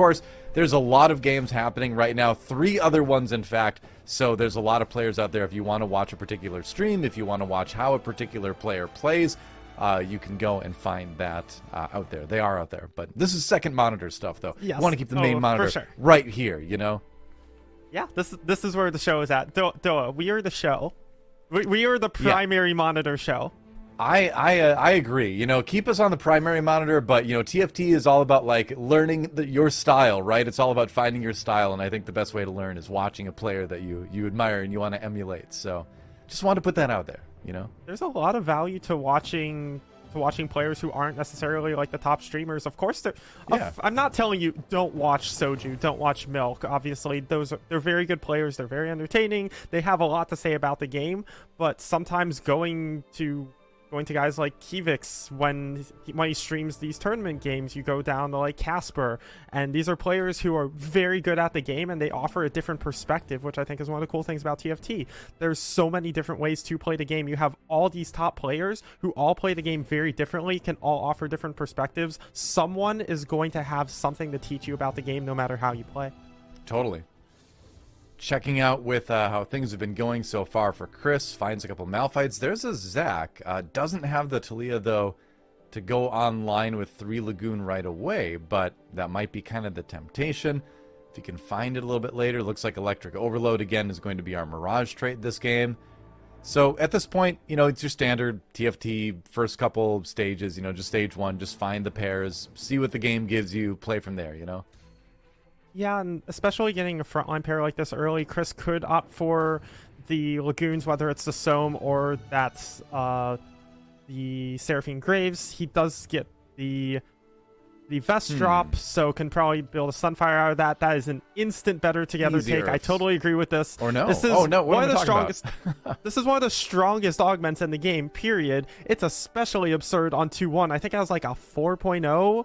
course, there's a lot of games happening right now, 3 other ones in fact, so there's a lot of players out there. If you want to watch a particular stream, if you want to watch how a particular player plays, you can go and find that out there. They are out there, but this is second monitor stuff though. Yes. You want to keep the main monitor right here, you know? Yeah, this is where the show is at. Doa, we are the show. We are the primary monitor show. I agree. You know, keep us on the primary monitor, but you know, TFT is all about like learning your style, right? It's all about finding your style, and I think the best way to learn is watching a player that you admire and you want to emulate. So, just want to put that out there. You know, there's a lot of value to watching players who aren't necessarily like the top streamers. Of course, I'm not telling you don't watch Soju, don't watch Milk. Obviously, they're very good players. They're very entertaining. They have a lot to say about the game. But sometimes going to guys like Kyivix when he streams these tournament games, you go down to like Casper, and these are players who are very good at the game and they offer a different perspective, which I think is one of the cool things about TFT. There's so many different ways to play the game. You have all these top players who all play the game very differently, can all offer different perspectives. Someone is going to have something to teach you about the game no matter how you play. Totally. Checking out with how things have been going so far for Cris. Finds a couple Malphites. There's a Zac. Doesn't have the Talia, though, to go online with 3 Lagoon right away, but that might be kind of the temptation. If you can find it a little bit later, looks like Electric Overload, again, is going to be our Mirage trait this game. So at this point, you know, it's your standard TFT first couple stages, you know, just stage 1, just find the pairs, see what the game gives you, play from there, you know? Yeah, and especially getting a frontline pair like this early, Cris could opt for the Lagoons, whether it's the Soam or that's the Seraphine Graves. He does get the Vest drop, so can probably build a Sunfire out of that. That is an instant better together Easy take. Earths. I totally agree with this. Or no. This is what one am of I the talking strongest. This is one of the strongest augments in the game, period. It's especially absurd on 2-1. I think it has like a 4.0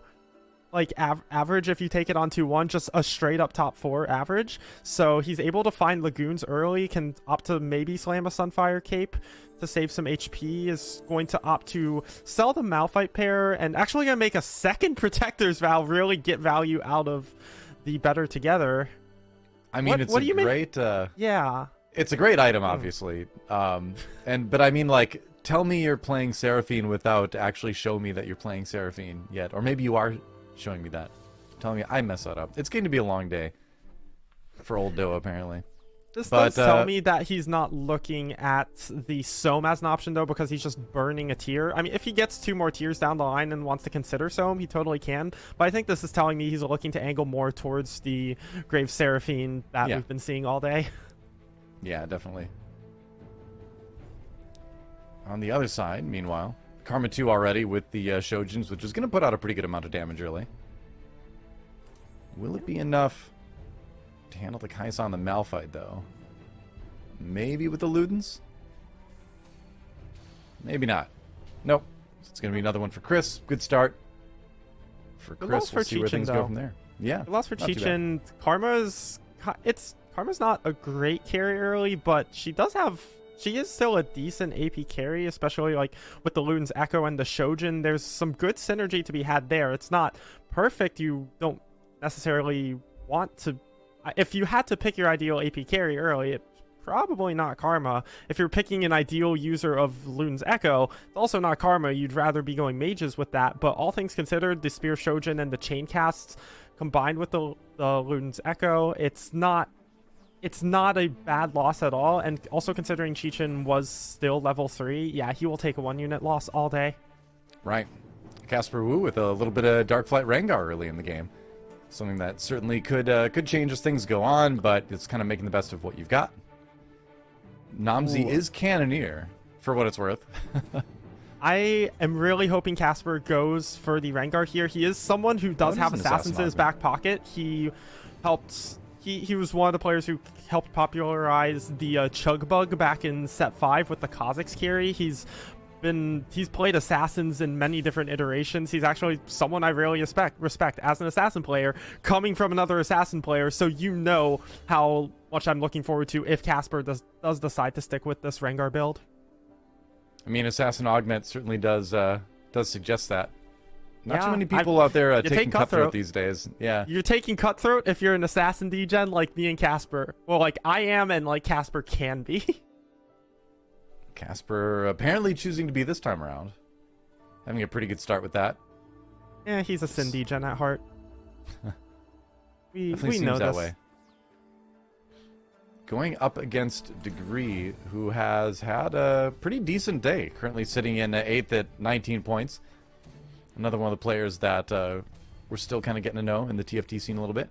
like average if you take it on 2-1, just a straight up top 4 average. So he's able to find Lagoons early, can opt to maybe slam a Sunfire Cape to save some HP, is going to opt to sell the Malphite pair, and actually gonna make a second Protector's Vow, really get value out of the better together. I mean, it's a great yeah, it's a great item, obviously. But I mean, like, tell me you're playing Seraphine without actually show me that you're playing Seraphine yet, or maybe you are showing me that, telling me I mess that up. It's going to be a long day for old Doa, apparently. This does tell me that he's not looking at the Soam as an option, though, because he's just burning a tier. I mean, if he gets 2 more tiers down the line and wants to consider Soam, he totally can. But I think this is telling me he's looking to angle more towards the Grave Seraphine that we've been seeing all day. Yeah, definitely. On the other side, meanwhile, Karma 2 already with the Shojins, which is going to put out a pretty good amount of damage early. Will it be enough to handle the Kai'Sa on the Malphite, though? Maybe with the Ludens? Maybe not. Nope. So it's going to be another one for Cris. Good start for Cris. We'll see where things go from there. Yeah. The loss for Chichin. Karma's not a great carry early, but she is still a decent AP carry, especially like with the Luden's Echo and the Shojin. There's some good synergy to be had there. It's not perfect. You don't necessarily want to... If you had to pick your ideal AP carry early, it's probably not Karma. If you're picking an ideal user of Luden's Echo, it's also not Karma. You'd rather be going mages with that. But all things considered, the Spear Shojin and the chain casts combined with the Luden's Echo, it's not a bad loss at all. And also considering Chichin was still level 3, yeah, he will take a 1-unit loss all day. Right. casparwu with a little bit of Darkflight Rengar early in the game. Something that certainly could change as things go on, but it's kind of making the best of what you've got. Namzi is Cannoneer, for what it's worth. I am really hoping Casper goes for the Rengar here. He is someone who does have assassins in his back pocket. He helped... He was one of the players who helped popularize the Chugbug back in Set 5 with the Kha'Zix carry. He's played assassins in many different iterations. He's actually someone I really respect as an assassin player, coming from another assassin player, so you know how much I'm looking forward to if Casper does decide to stick with this Rengar build. I mean, Assassin Augment certainly does suggest that. Not too Yeah, many people out there take taking Cutthroat. Cutthroat these days. Yeah. You're taking Cutthroat if you're an assassin degen like me and Casper. Well, like I am, and like Casper can be. Casper apparently choosing to be this time around. Having a pretty good start with that. Yeah, he's a Sin degen at heart. we Definitely know seems that this. way. Going up against Degree, who has had a pretty decent day. Currently sitting in 8th at 19 points. Another one of the players that we're still kind of getting to know in the TFT scene a little bit.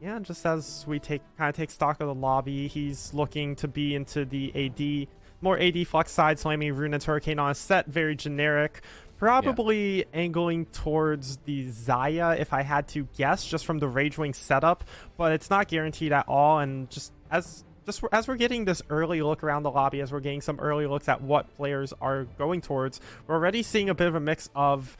Yeah, just as we kind of take stock of the lobby, he's looking to be into the AD, more AD flex side, slamming Ruined Hurricane on a set, very generic. Probably angling towards the Xayah if I had to guess, just from the Ragewing setup, but it's not guaranteed at all. And just as we're getting this early look around the lobby, as we're getting some early looks at what players are going towards, we're already seeing a bit of a mix of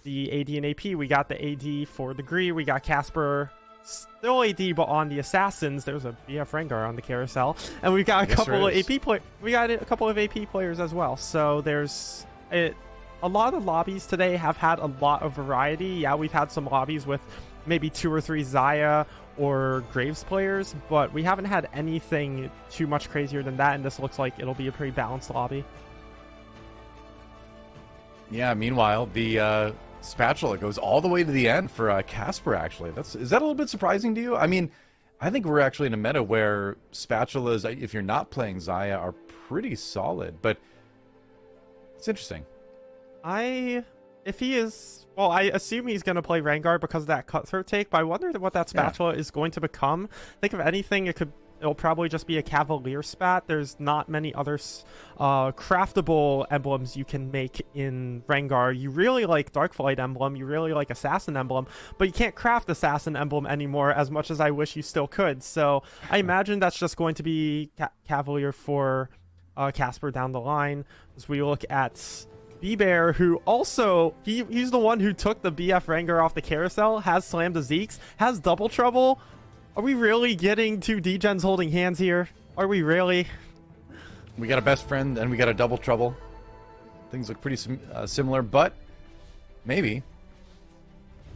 the AD and AP. We got the AD for Degree, we got Casper still AD, but on the assassins there's a BF Rengar on the carousel, and we've got a couple of AP players as well. So there's a lot of lobbies today have had a lot of variety. Yeah, we've had some lobbies with maybe 2 or 3 Xayah or Graves players, but we haven't had anything too much crazier than that, and this looks like it'll be a pretty balanced lobby. Yeah, meanwhile, the Spatula goes all the way to the end for Casper, actually. Is that a little bit surprising to you? I mean, I think we're actually in a meta where Spatulas, if you're not playing Xayah, are pretty solid, but it's interesting. If he is, well, I assume he's going to play Rengar because of that Cutthroat take, but I wonder what that Spatula is going to become. Think of anything, it'll probably just be a Cavalier spat. There's not many other craftable emblems you can make in Rengar. You really like Darkflight emblem, you really like Assassin emblem, but you can't craft Assassin emblem anymore as much as I wish you still could. So I imagine that's just going to be Cavalier for Casper down the line. As we look at BBEAR, who also, he's the one who took the BF Rengar off the carousel, has slammed the Zeeks, has double trouble. Are we really getting 2 degens holding hands here? Are we really? We got a best friend and we got a double trouble. Things look pretty similar, but maybe.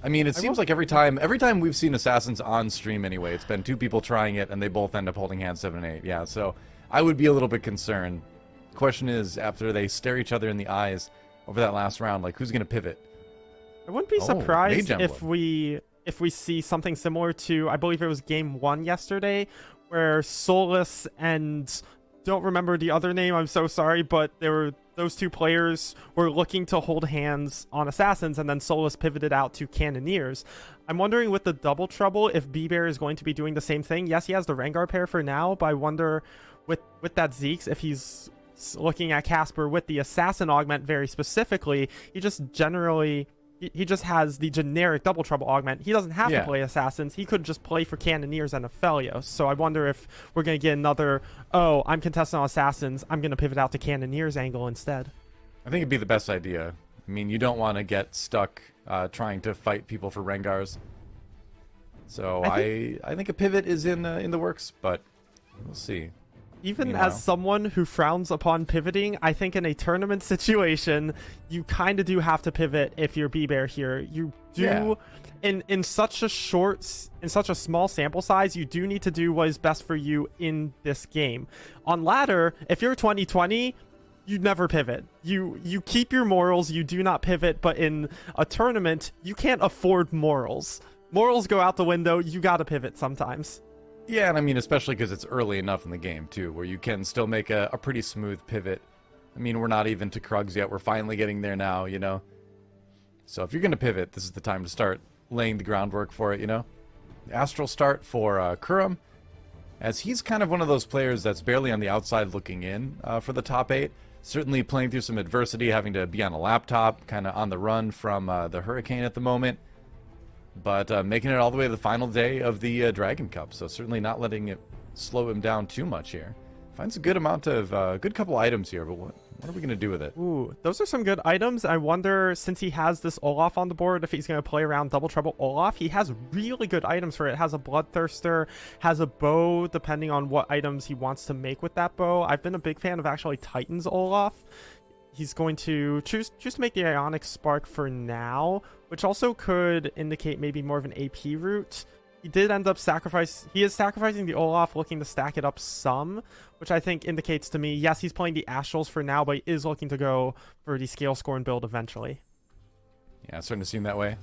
I mean, it seems like every time we've seen Assassins on stream anyway, it's been 2 people trying it and they both end up holding hands 7 and 8. Yeah, so I would be a little bit concerned. Question is, after they stare each other in the eyes over that last round, like, who's gonna pivot? I wouldn't be surprised if we see something similar to, I believe it was game 1 yesterday, where Solus and, don't remember the other name, I'm so sorry, but those 2 players were looking to hold hands on Assassins, and then Solus pivoted out to Cannoneers. I'm wondering with the double trouble if BBEAR is going to be doing the same thing. Yes, he has the Rengar pair for now, but I wonder with that Zeeks, if he's looking at Casper with the Assassin augment very specifically, he just has the generic double trouble augment. He doesn't have to play Assassins. He could just play for Cannoneers and Aphelios. So I wonder if we're going to get another, oh, I'm contesting on Assassins, I'm going to pivot out to Cannoneers angle instead. I think it'd be the best idea. I mean, you don't want to get stuck trying to fight people for Rengars. So I think a pivot is in the works, but we'll see. Even as someone who frowns upon pivoting, I think in a tournament situation, you kind of do have to pivot if you're BBEAR here. You do, in such a small sample size, you do need to do what is best for you in this game. On ladder, if you're 2020, you never pivot. You keep your morals, you do not pivot, but in a tournament, you can't afford morals. Morals go out the window, you gotta pivot sometimes. Yeah, and I mean, especially because it's early enough in the game, too, where you can still make a pretty smooth pivot. I mean, we're not even to Krugs yet. We're finally getting there now, you know? So if you're going to pivot, this is the time to start laying the groundwork for it, you know? Astral start for Kurumx, as he's kind of one of those players that's barely on the outside looking in for the top 8. Certainly playing through some adversity, having to be on a laptop, kind of on the run from the Hurricane at the moment. But making it all the way to the final day of the Dragon Cup, so certainly not letting it slow him down too much here. Finds a good amount of, good couple items here, but what are we going to do with it? Ooh, those are some good items. I wonder, since he has this Olaf on the board, if he's going to play around Double Trouble Olaf. He has really good items for it. Has a Bloodthirster, has a bow, depending on what items he wants to make with that bow. I've been a big fan of actually Titan's Olaf. he's going to choose to make the Ionic Spark for now, which also could indicate maybe more of an AP route. He did end up he is sacrificing the Olaf, looking to stack it up some, which I think indicates to me, yes, he's playing the Astrals for now, but he is looking to go for the Scale Scorn build eventually. Yeah, it's starting to seem that way.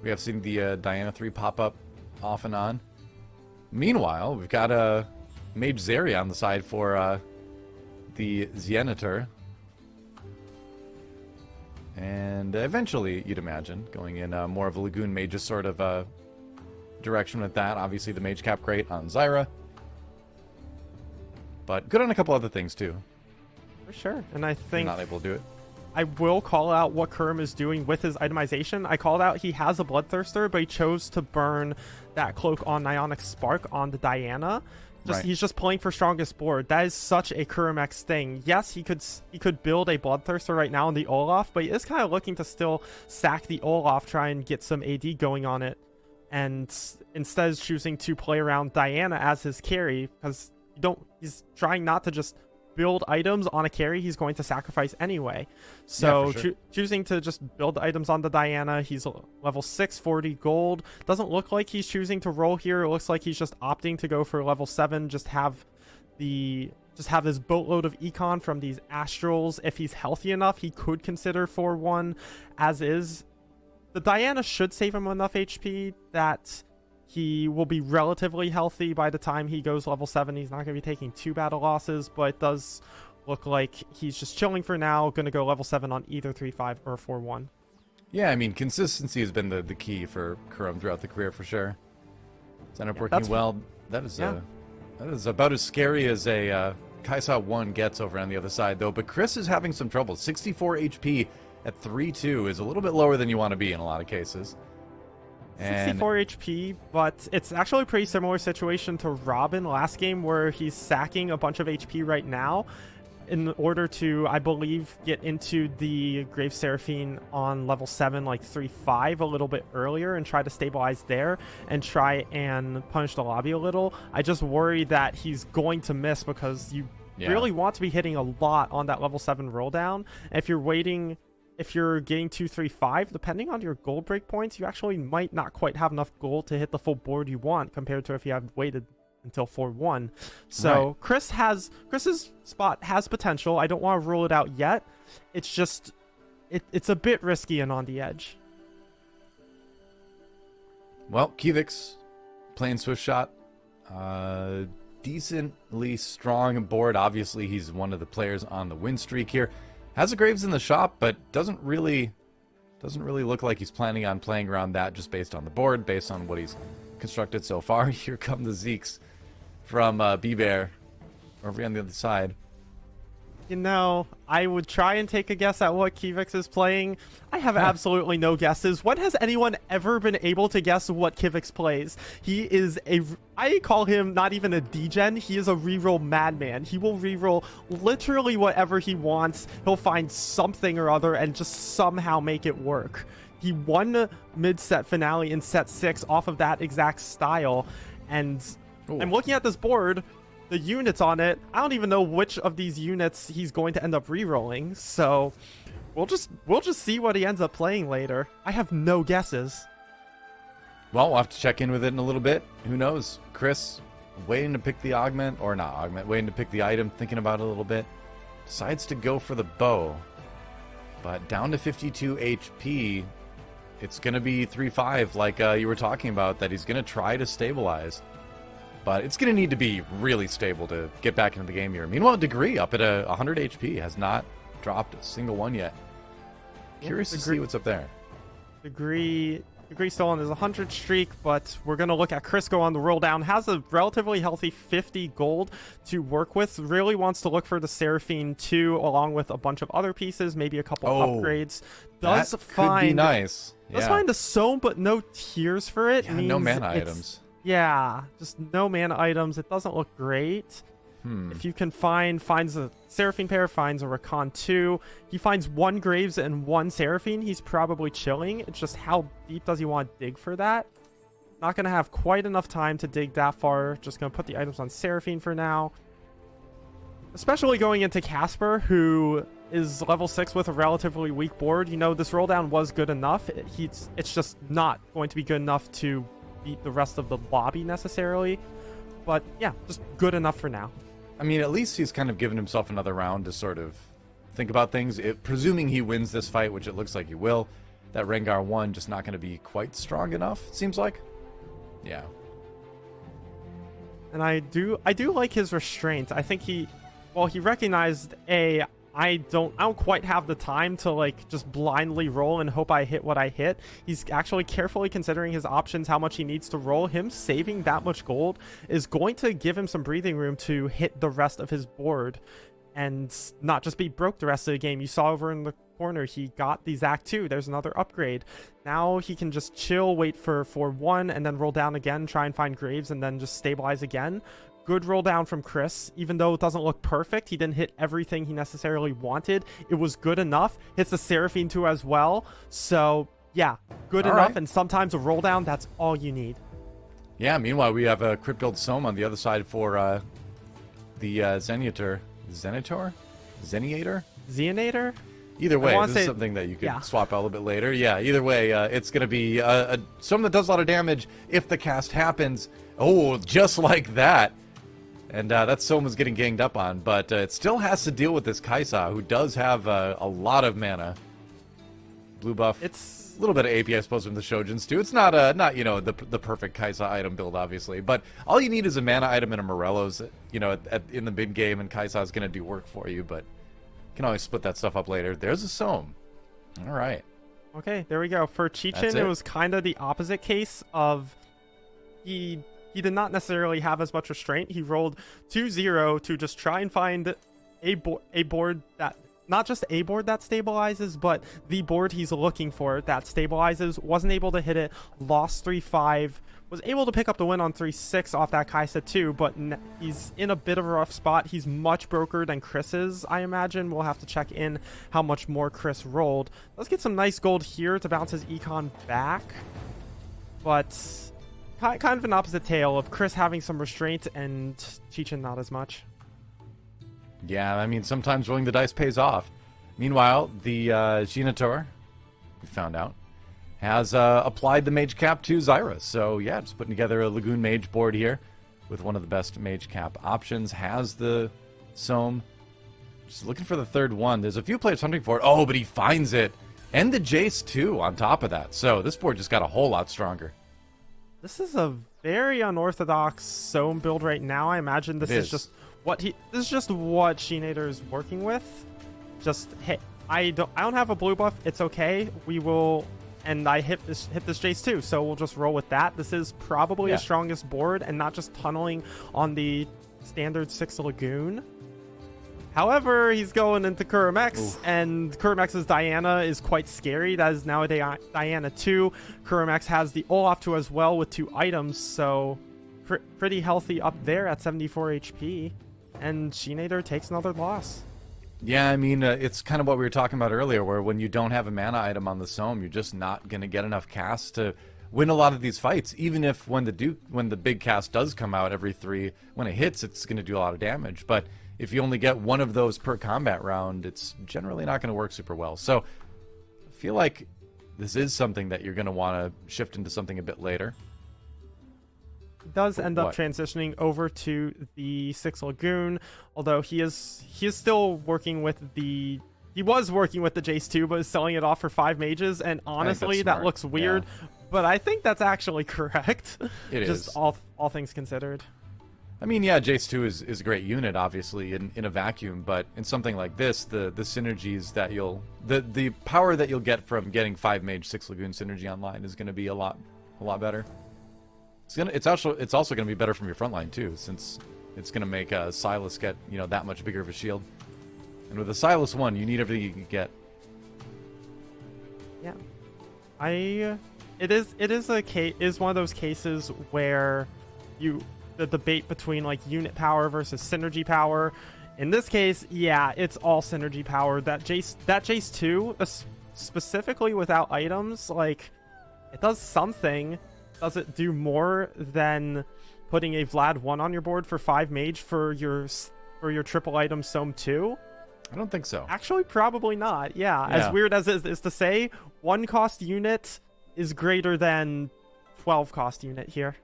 We have seen the Diana 3 pop up off and on. Meanwhile, we've got a Mage Zeri on the side for the Xienator. And eventually, you'd imagine, going in more of a Lagoon Mage's sort of direction with that. Obviously, the Mage Cap great on Zyra. But good on a couple other things, too. For sure. And I think... You're not able to do it. I will call out what Kurumx is doing with his itemization. I called out he has a Bloodthirster, but he chose to burn that cloak on Ionic Spark on the Diana. Right. He's just playing for strongest board. That is such a Kurumx thing. Yes, he could build a Bloodthirster right now on the Olaf, but he is kind of looking to still sack the Olaf, try and get some AD going on it. And instead is choosing to play around Diana as his carry, because he's trying not to just build items on a carry he's going to sacrifice anyway. So yeah, sure. Choosing to just build items on the Diana. He's level 640 gold. Doesn't look like he's choosing to roll here. It looks like he's just opting to go for level 7, just have this boatload of econ from these Astrals. If he's healthy enough, he could consider 4-1 as is. The Diana should save him enough HP that he will be relatively healthy by the time he goes level 7. He's not going to be taking 2 battle losses, but it does look like he's just chilling for now, going to go level 7 on either 3-5 or 4-1. Yeah, I mean, consistency has been the key for Kurumx throughout the career, for sure. It's ended up working well. That is about as scary as a Kaisa 1 gets over on the other side, though. But Cris is having some trouble. 64 HP at 3-2 is a little bit lower than you want to be in a lot of cases. 64 HP, but it's actually a pretty similar situation to Robin last game, where he's sacking a bunch of HP right now in order to, I believe, get into the Grave Seraphine on level 7, like 3-5 a little bit earlier, and try to stabilize there and try and punish the lobby a little. I just worry that he's going to miss, because you really want to be hitting a lot on that level 7 roll down. If you're getting 2-3-5, depending on your gold break points, you actually might not quite have enough gold to hit the full board you want, compared to if you have waited until 4-1. So right. Chris's spot has potential. I don't want to rule it out yet. It's just it's a bit risky and on the edge. Well, Kyivix playing Swift Shot. Decently strong board. Obviously, he's one of the players on the win streak here. Has a Graves in the shop, but doesn't really look like he's planning on playing around that, just based on the board, based on what he's constructed so far. Here come the Zeeks from BBEAR over on the other side. You know, I would try and take a guess at what Kyivix is playing. I have absolutely no guesses. When has anyone ever been able to guess what Kyivix plays? He is I call him not even a degen, he is a reroll madman. He will reroll literally whatever he wants. He'll find something or other and just somehow make it work. He won mid-set finale in set 6 off of that exact style. And ooh. I'm looking at this board, the units on it, I don't even know which of these units he's going to end up re-rolling, so we'll just see what he ends up playing later. I have no guesses. Well, we'll have to check in with it in a little bit. Who knows? Cris waiting to pick the waiting to pick the item, thinking about it a little bit. Decides to go for the bow. But down to 52 HP, it's going to be 3-5 like you were talking about, that he's going to try to stabilize. But it's going to need to be really stable to get back into the game here. Meanwhile, Degree up at 100 HP has not dropped a single one yet. Curious to see what's up there. Degree still on his 100 streak, but we're going to look at Cris go on the roll down. Has a relatively healthy 50 gold to work with. Really wants to look for the Seraphine 2 along with a bunch of other pieces, maybe a couple upgrades. That could be nice. Does find the Soam, but no tiers for it. Yeah, no mana items. Yeah, just no mana items. It doesn't look great. If you can finds a Seraphine pair, finds a Rakan 2. He finds 1 Graves and 1 Seraphine. He's probably chilling. It's just how deep does he want to dig for that? Not going to have quite enough time to dig that far. Just going to put the items on Seraphine for now. Especially going into Casper, who is level 6 with a relatively weak board. You know, this roll down was good enough. It's just not going to be good enough to beat the rest of the lobby necessarily. But yeah, just good enough for now. I mean, at least he's kind of given himself another round to sort of think about things. Presuming he wins this fight, which it looks like he will, that Rengar 1 just not going to be quite strong enough, it seems like. Yeah. And I do like his restraint. I think he recognized, I don't quite have the time to like just blindly roll and hope I hit what I hit. He's actually carefully considering his options, how much he needs to roll. Him saving that much gold is going to give him some breathing room to hit the rest of his board and not just be broke the rest of the game. You saw over in the corner, he got the Zac 2. There's another upgrade. Now he can just chill, wait for 1, and then roll down again, try and find Graves, and then just stabilize again. Good roll down from Cris. Even though it doesn't look perfect, he didn't hit everything he necessarily wanted. It was good enough. Hits the Seraphine 2 as well. So yeah, good enough. Right. And sometimes a roll down, that's all you need. Yeah, meanwhile, we have a Crypt Build Sohm on the other side for the Xienator. Xienator? Either way, this is something that you could swap out a little bit later. Yeah, either way, it's going to be someone that does a lot of damage if the cast happens. Oh, just like that. And that Sohm is getting ganged up on, but it still has to deal with this Kai'Sa, who does have a lot of mana. Blue buff. It's a little bit of AP, I suppose, from the Shojins, too. It's not you know, the perfect Kai'Sa item build, obviously, but all you need is a mana item and a Morello's, you know, in the mid-game, and Kai'Sa is going to do work for you, but you can always split that stuff up later. There's a Sohm. All right. Okay, there we go. For Chichin, it was kind of the opposite case of he did not necessarily have as much restraint. He rolled 2-0 to just try and find a board that, not just a board that stabilizes, but the board he's looking for that stabilizes. Wasn't able to hit it, lost 3-5, was able to pick up the win on 3-6 off that Kai'Sa too, but he's in a bit of a rough spot. He's much broker than Cris is, I imagine. We'll have to check in how much more Cris rolled. Let's get some nice gold here to bounce his econ back, but kind of an opposite tale of Cris having some restraint and Chichin not as much. Yeah, I mean, sometimes rolling the dice pays off. Meanwhile, the Xienator, we found out, has applied the Mage Cap to Zyra. So, yeah, just putting together a Lagoon Mage board here with one of the best Mage Cap options. Has the Sohm. Just looking for the third one. There's a few players hunting for it. Oh, but he finds it. And the Jace, too, on top of that. So, this board just got a whole lot stronger. This is a very unorthodox Sohm build right now. I imagine this is just what Xienator is working with. Just, hey, I don't have a blue buff. It's okay. We will, and I hit this Jace too, so we'll just roll with that. This is probably his strongest board, and not just tunneling on the standard 6 Lagoon. However, he's going into Kurumx, and Kurumx's Diana is quite scary. That is now a Diana 2. Kurumx has the Olaf 2 as well with 2 items, so pretty healthy up there at 74 HP. And Xienator takes another loss. Yeah, I mean, it's kind of what we were talking about earlier, where when you don't have a mana item on the Sohm, you're just not going to get enough casts to win a lot of these fights. Even if when the big cast does come out every 3, when it hits, it's going to do a lot of damage. But if you only get one of those per combat round, it's generally not going to work super well. So I feel like this is something that you're going to want to shift into something a bit later. He does end up transitioning over to the 6 Lagoon, although he is still working with the... He was working with the Jace 2, but is selling it off for 5 mages, and honestly, that looks weird, but I think that's actually correct. It is. Just all things considered. I mean, yeah, Jace 2 is a great unit, obviously, in a vacuum, but in something like this, the synergies that the power that you'll get from getting 5 mage 6 Lagoon synergy online is going to be a lot better. It's also going to be better from your front line too, since it's going to make Sylas get, you know, that much bigger of a shield. And with a Sylas 1, you need everything you can get. Yeah, it is one of those cases where the debate between like unit power versus synergy power. In this case, yeah, it's all synergy power. That Jace 2, specifically without items, like, it does something. Does it do more than putting a Vlad 1 on your board for 5 mage for your triple item Sohm 2? I don't think so. Actually, probably not. Yeah, Yeah. as weird as it is to say, 1 cost unit is greater than 12 cost unit here.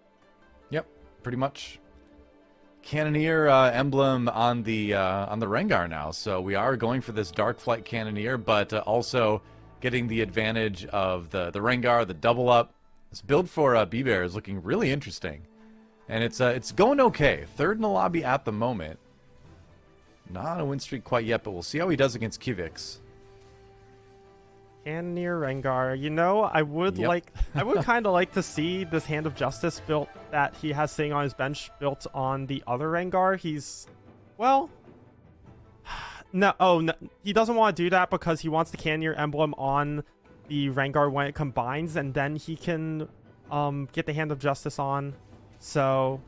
Yep, pretty much. Cannoneer emblem on the Rengar now, so we are going for this Dark Flight Cannoneer, but also getting the advantage of the Rengar, the double up. This build for BBEAR is looking really interesting, and it's going okay. 3rd in the lobby at the moment. Not on a win streak quite yet, but we'll see how he does against Kyivix. Cannoneer Rengar. You know, I would kind of like to see this Hand of Justice built that he has sitting on his bench built on the other Rengar. No, he doesn't want to do that because he wants the Cannoneer emblem on the Rengar when it combines, and then he can get the Hand of Justice on. So,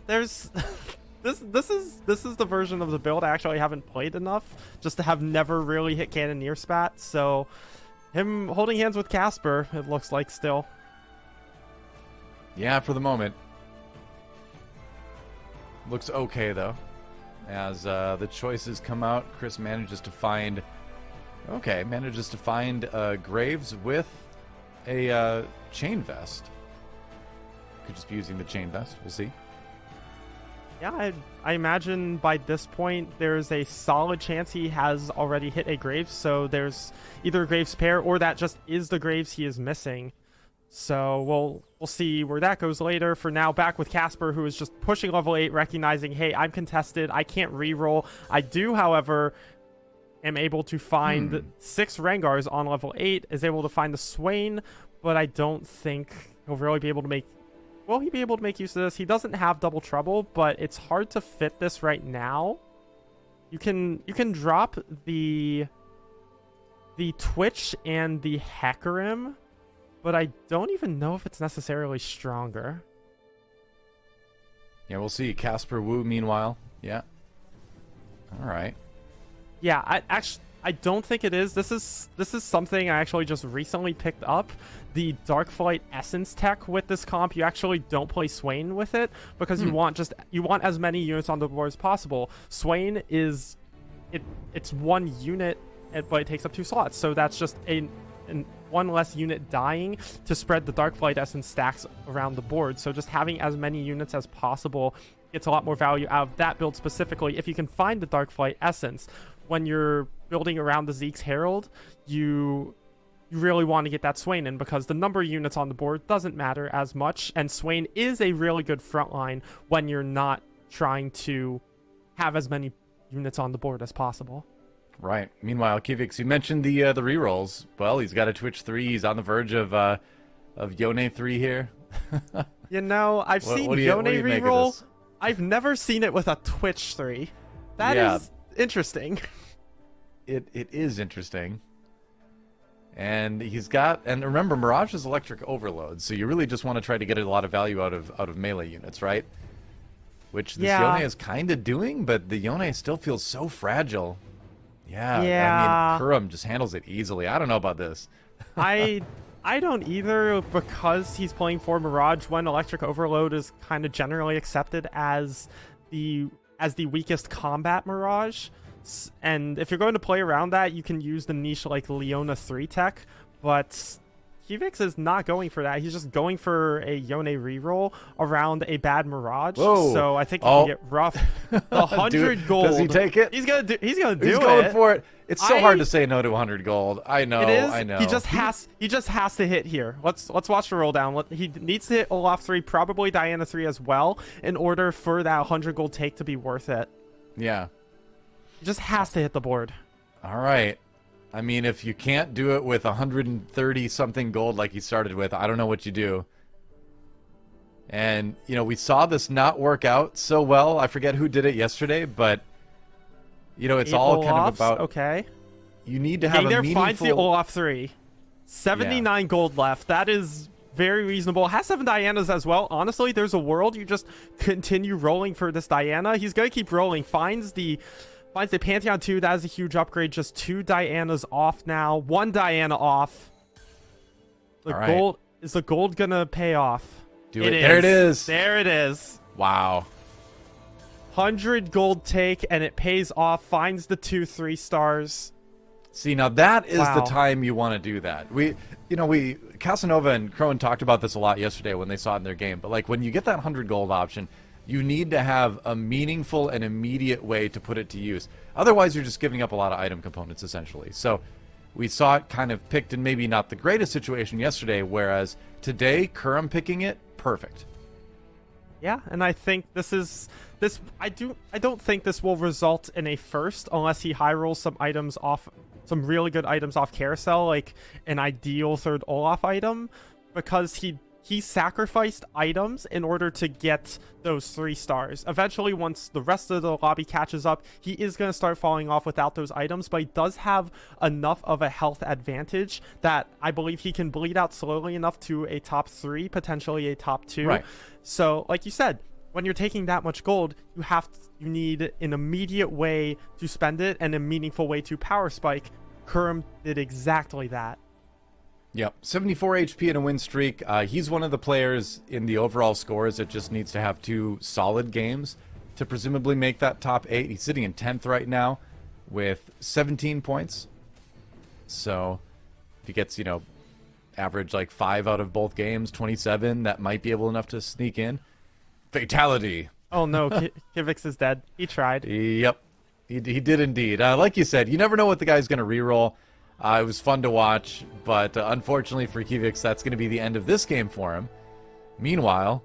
there's this is the version of the build I actually haven't played enough just to have never really hit Cannoneer spat. So, him holding hands with Casper, it looks like still. Yeah, for the moment. Looks okay though. As the choices come out, Cris manages to find Graves with a chain vest. Could just be using the chain vest. We'll see. Yeah, I imagine by this point there's a solid chance he has already hit a Graves, so there's either a Graves pair or that just is the Graves he is missing. So we'll see where that goes later. For now, back with Casper, who is just pushing level 8, recognizing, hey, I'm contested, I can't reroll. I do, however, am able to find 6 Rengars on level 8, is able to find the Swain, but I don't think he'll really be able to make... Will he be able to make use of this? He doesn't have double trouble, but it's hard to fit this right now. You can drop the Twitch and the Hecarim, but I don't even know if it's necessarily stronger. Yeah, we'll see. casparwu, meanwhile. Yeah. All right. Yeah, I don't think it is. This is something I actually just recently picked up. The Darkflight Essence tech with this comp, you actually don't play Swain with it because you want as many units on the board as possible. Swain is it's 1 unit, but it takes up 2 slots, so that's just a 1 less unit dying to spread the Darkflight Essence stacks around the board. So just having as many units as possible gets a lot more value out of that build specifically. If you can find the Darkflight Essence when you're building around the Zeke's Herald, you really want to get that Swain in because the number of units on the board doesn't matter as much, and Swain is a really good frontline when you're not trying to have as many units on the board as possible. Right. Meanwhile, Kyivix, you mentioned the rerolls. Well, he's got a Twitch 3. He's on the verge of Yone 3 here. You know, I've seen Yone reroll. I've never seen it with a Twitch 3. That is interesting. It is interesting. And he's got, and remember, Mirage is electric overload, so you really just want to try to get a lot of value out of melee units, right? Which this Yone is kind of doing, but the Yone still feels so fragile. Yeah. I mean, Kurumx just handles it easily. I don't know about this. I don't either, because he's playing for Mirage when electric overload is kind of generally accepted as the weakest combat Mirage. And if you're going to play around that, you can use the niche like Leona 3 tech, but Kyivix is not going for that. He's just going for a Yone reroll around a bad Mirage. Whoa. So I think it can get rough. The 100 gold. Does he take it? He's gonna do He's it. going for it. It's so hard to say no to 100 gold. I know. It is. I know. He just has to hit here. Let's watch the roll down. He needs to hit Olaf 3, probably Diana 3 as well, in order for that 100 gold take to be worth it. Yeah. He just has to hit the board. All right. I mean, if you can't do it with 130 something gold like he started with, I don't know what you do. And, you know, we saw this not work out so well. I forget who did it yesterday, but, you know, it's all kind of about... Okay. You need to have a meaningful... finds the Olaf 3. 79 gold left. That is very reasonable. Has 7 Dianas as well. Honestly, there's a world you just continue rolling for this Diana. He's going to keep rolling. Finds the Pantheon 2. That is a huge upgrade. Just 2 Dianas off now. 1 Diana off. Gold is the gold gonna pay off? Do it. There it is. There it is. Wow. 100 gold take, and it pays off. Finds the 2-3 stars. See, now that is Wow. the time you want to do that. Casanova and Crone talked about this a lot yesterday when they saw it in their game. But like when you get that 100 gold option, you need to have a meaningful and immediate way to put it to use. Otherwise, you're just giving up a lot of item components, essentially. So we saw it kind of picked in maybe not the greatest situation yesterday, whereas today, Kurumx picking it, perfect. Yeah, and I think I don't think this will result in a first unless he high rolls some items off, some really good items off carousel, like an ideal third Olaf item, because he sacrificed items in order to get those 3 stars. Eventually, once the rest of the lobby catches up, he is going to start falling off without those items, but he does have enough of a health advantage that I believe he can bleed out slowly enough to a top 3, potentially a top 2. Right. So, like you said, when you're taking that much gold, you need an immediate way to spend it and a meaningful way to power spike. Kurumx did exactly that. Yep, 74 HP in a win streak. He's one of the players in the overall scores that just needs to have 2 solid games to presumably make that top 8. He's sitting in 10th right now with 17 points. So if he gets, average like 5 out of both games, 27, that might be able enough to sneak in. Fatality. Oh no, Kyivix is dead. He tried. Yep, he did indeed. Like you said, you never know what the guy's going to reroll. It was fun to watch, but unfortunately for Kyivix, that's going to be the end of this game for him. Meanwhile,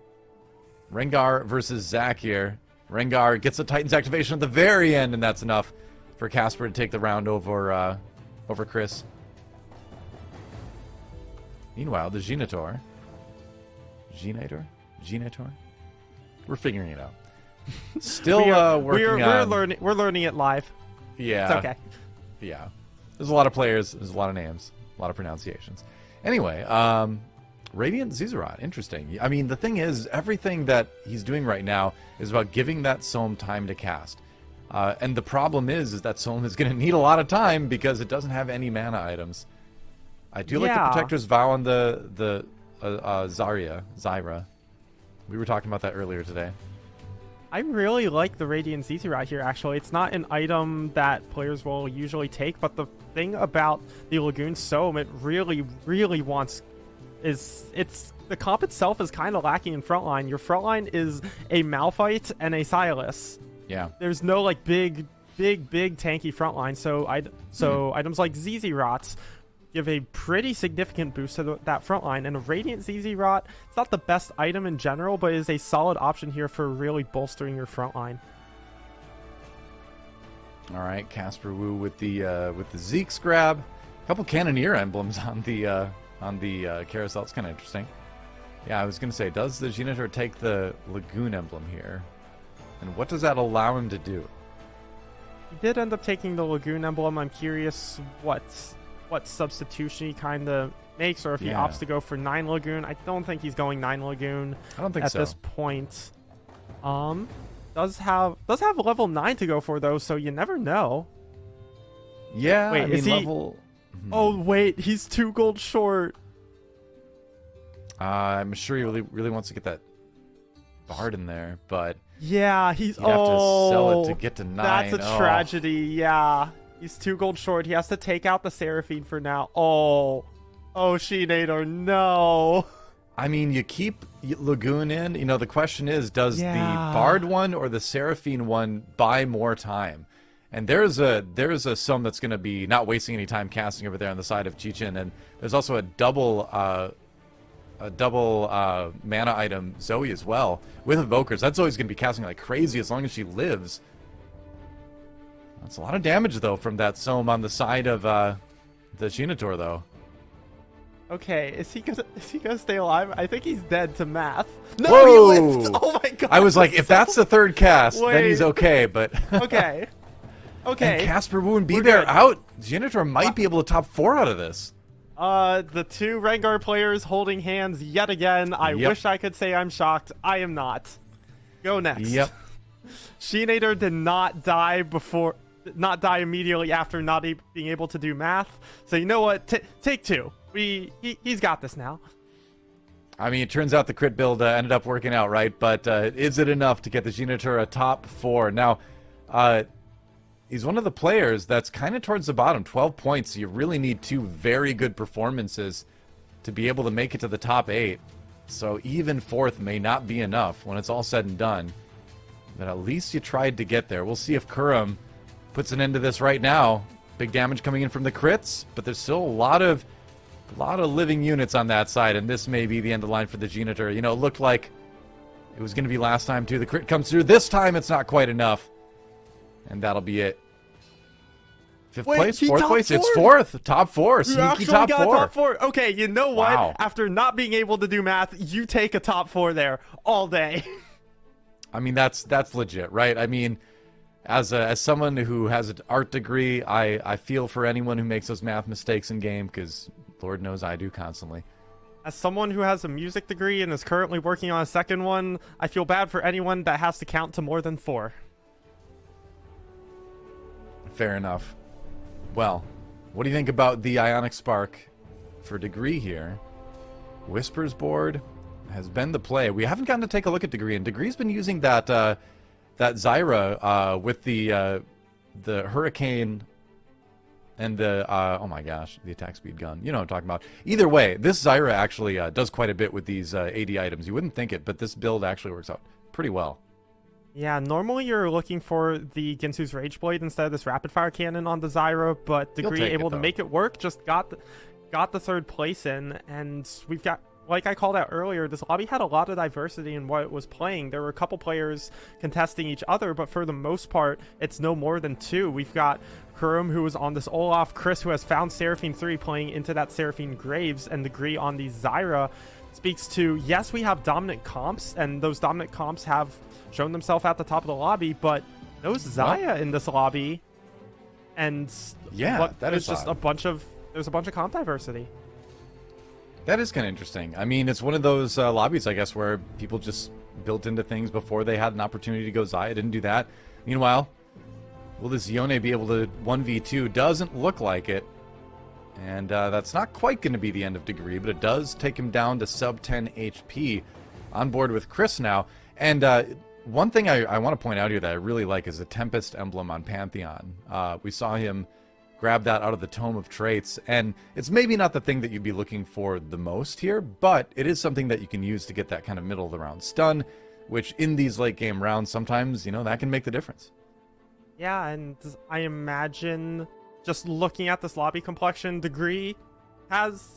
Rengar versus Zac here. Rengar gets a Titan's activation at the very end, and that's enough for Casper to take the round over Cris. Meanwhile, the Xienator. Xienator? We're figuring it out. Still working on... We're learning it live. Yeah. It's okay. Yeah. There's a lot of players. There's a lot of names. A lot of pronunciations. Anyway, Radiant Xienator. Interesting. I mean, the thing is, everything that he's doing right now is about giving that Sohm time to cast. And the problem is that Sohm is going to need a lot of time because it doesn't have any mana items. I do like the Protector's Vow on the Zyra. We were talking about that earlier today. I really like the Radiant Xienator here, actually. It's not an item that players will usually take, but the thing about the Lagoon Sohm, it really, really wants... the comp itself is kind of lacking in frontline. Your frontline is a Malphite and a Silas. Yeah. There's no, like, big tanky frontline, so items like Xienator give a pretty significant boost to that front line, and a Radiant Xienator, it's not the best item in general, but is a solid option here for really bolstering your front line. All right, casparwu with the Zeke's grab, a couple Cannoneer emblems on the carousel. It's kind of interesting. Yeah, I was gonna say, does the Xienator take the Lagoon emblem here, and what does that allow him to do? He did end up taking the Lagoon emblem. I'm curious what substitution he kind of makes, or if he opts to go for 9 Lagoon. I don't think he's going 9 Lagoon. I don't think at this point. Does have level 9 to go for though, so you never know. Yeah, wait, is he level? Oh wait, he's 2 gold short. I'm sure he really wants to get that Bard in there, but yeah, he'd have to sell it to get to 9. That's a tragedy. Yeah. He's 2 gold short. He has to take out the Seraphine for now. Oh, Xienator, no. I mean, you keep Lagoon in. The question is, does the Bard one or the Seraphine one buy more time? And there's a Sohm that's going to be not wasting any time casting over there on the side of Chichin, and there's also a double mana item Zoe as well with Evokers. That's always going to be casting like crazy as long as she lives. That's a lot of damage, though, from that Sohm on the side of the Xienator, though. Okay, is he gonna stay alive? I think he's dead to math. No, Whoa! he lived! Oh my god! I was like, if that's the third cast, then he's okay, but... Okay. And casparwu and BBEAR out. Xienator might be able to top 4 out of this. The 2 Rengar players holding hands yet again. I wish I could say I'm shocked. I am not. Go next. Yep. Xienator did not die immediately after not being able to do math. So you know what? Take 2. He's got this now. I mean, it turns out the crit build ended up working out, right? But is it enough to get the Xienator a top 4? Now, he's one of the players that's kind of towards the bottom. 12 points. You really need 2 very good performances to be able to make it to the top 8. So even 4th may not be enough when it's all said and done. But at least you tried to get there. We'll see if Kurumx puts an end to this right now. Big damage coming in from the crits, but there's still a lot of living units on that side, and this may be the end of the line for the Xienator. You know, it looked like it was going to be last time, too. The crit comes through. This time, it's not quite enough. And that'll be it. 5th place? 4th place? It's 4th. Top 4. Sneaky top 4. Top 4. Okay, you know what? Wow. After not being able to do math, you take a top 4 there all day. I mean, that's legit, right? I mean, as someone who has an art degree, I feel for anyone who makes those math mistakes in game, because Lord knows I do constantly. As someone who has a music degree and is currently working on a second one, I feel bad for anyone that has to count to more than 4. Fair enough. Well, what do you think about the Ionic Spark for Degree here? Whispers board has been the play. We haven't gotten to take a look at Degree, and Degree's been using that Zyra with the Hurricane and the oh my gosh, the attack speed gun. You know what I'm talking about. Either way, this Zyra actually does quite a bit with these AD items. You wouldn't think it, but this build actually works out pretty well. Yeah, normally you're looking for the Ginsu's Rage Blade instead of this Rapid Fire Cannon on the Zyra, but Degree able to make it work, just got the 3rd place in, and we've got, like I called out earlier, this lobby had a lot of diversity in what it was playing. There were a couple players contesting each other, but for the most part, it's no more than 2. We've got Kurumx, who was on this Olaf, Cris, who has found Seraphine 3 playing into that Seraphine Graves, and Degree on the Zyra speaks to, yes, we have dominant comps, and those dominant comps have shown themselves at the top of the lobby, but no Xayah in this lobby, and yeah, that is just odd. There's a bunch of comp diversity. That is kind of interesting. I mean, it's one of those lobbies, I guess, where people just built into things before they had an opportunity to go Xayah. Didn't do that. Meanwhile, will this Yone be able to 1v2? Doesn't look like it. And that's not quite going to be the end of Degree, but it does take him down to sub 10 HP. On board with Cris now. And one thing I want to point out here that I really like is the Tempest emblem on Pantheon. We saw him grab that out of the Tome of Traits, and it's maybe not the thing that you'd be looking for the most here, but it is something that you can use to get that kind of middle of the round stun, which in these late game rounds, sometimes, you know, that can make the difference. Yeah, and I imagine just looking at this lobby complexion, Degree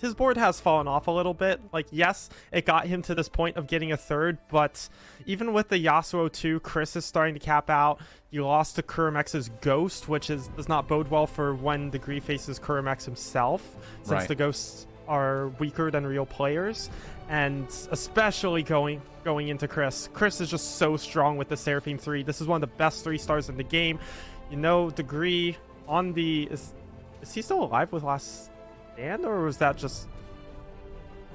his board has fallen off a little bit. Like, yes, it got him to this point of getting a 3rd, but even with the Yasuo 2, Cris is starting to cap out. You lost to Kurumx's Ghost, which does not bode well for when Degree faces Kurumx himself, since the Ghosts are weaker than real players, and especially going into Cris. Cris is just so strong with the Seraphine 3. This is one of the best 3 stars in the game. You know, Degree on the... Is he still alive with last stand, or was that just...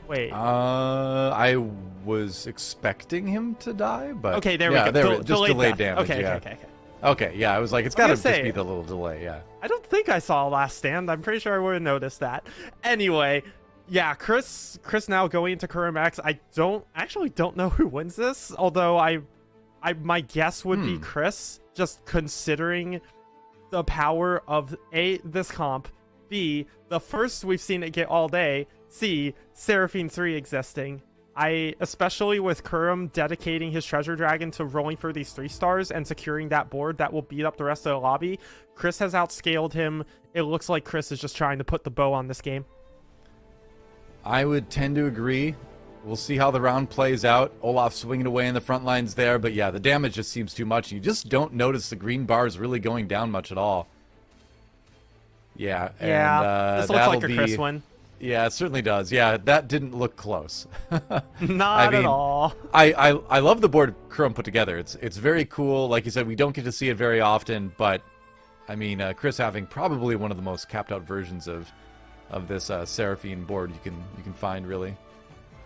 Wait. I was expecting him to die, but... Okay, there we go. Just delayed damage, okay. Okay, yeah, I was like, it's gotta just be the little delay, yeah. I don't think I saw Last Stand. I'm pretty sure I would have noticed that. Anyway, yeah, Cris now going into Kurumx. I actually don't know who wins this, although my guess would be Cris, just considering the power of A, this comp, B, the first we've seen it get all day, C, Seraphine 3 existing. Especially with Kurumx dedicating his Treasure Dragon to rolling for these 3 stars and securing that board that will beat up the rest of the lobby, Cris has outscaled him. It looks like Cris is just trying to put the bow on this game. I would tend to agree. We'll see how the round plays out. Olaf swinging away in the front lines there, but yeah, the damage just seems too much. You just don't notice the green bars really going down much at all. Yeah, and this looks like a Cris win. Yeah, it certainly does. Yeah, that didn't look close. Not at all. I love the board Kurumx put together. It's very cool. Like you said, we don't get to see it very often, but I mean, Cris having probably one of the most capped out versions of this Seraphine board you can find, really.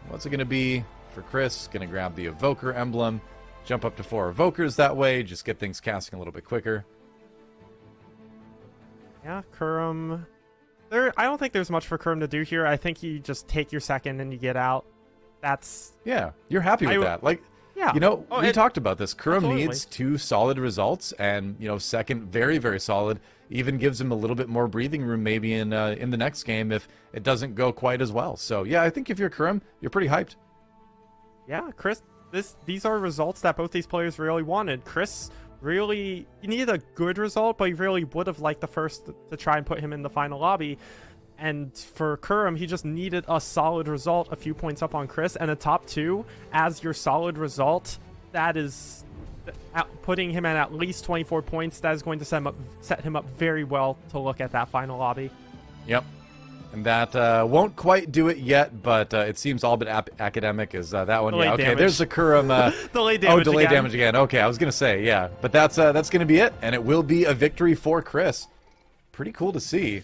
What's it going to be for Cris? Going to grab the Evoker emblem, jump up to 4 Evokers that way, just get things casting a little bit quicker. Yeah, I don't think there's much for Kurumx to do here. I think you just take your second and you get out. that's Yeah, you're happy with that. Like, yeah. you know, Oh, we talked about this. Kurum absolutely. needs 2 solid results, and, you know, second, very, very solid, even gives him a little bit more breathing room maybe in the next game if it doesn't go quite as well. So, yeah, I think if you're Kurum, you're pretty hyped. Yeah, Chris, these are results that both these players really wanted. Chris really, he needed a good result, but he really would have liked the first to try and put him in the final lobby. And for Kurum, he just needed a solid result, a few points up on Chris, and a top 2 as your solid result. That is putting him at least 24 points. That is going to set him up very well to look at that final lobby. Yep. And that won't quite do it yet, but it seems all but academic is that one. Delayed Yeah, okay, damage. there's the Kurum. Delayed damage delayed again. damage again. Okay, I was going to say, yeah. But that's going to be it, and it will be a victory for Chris. Pretty cool to see.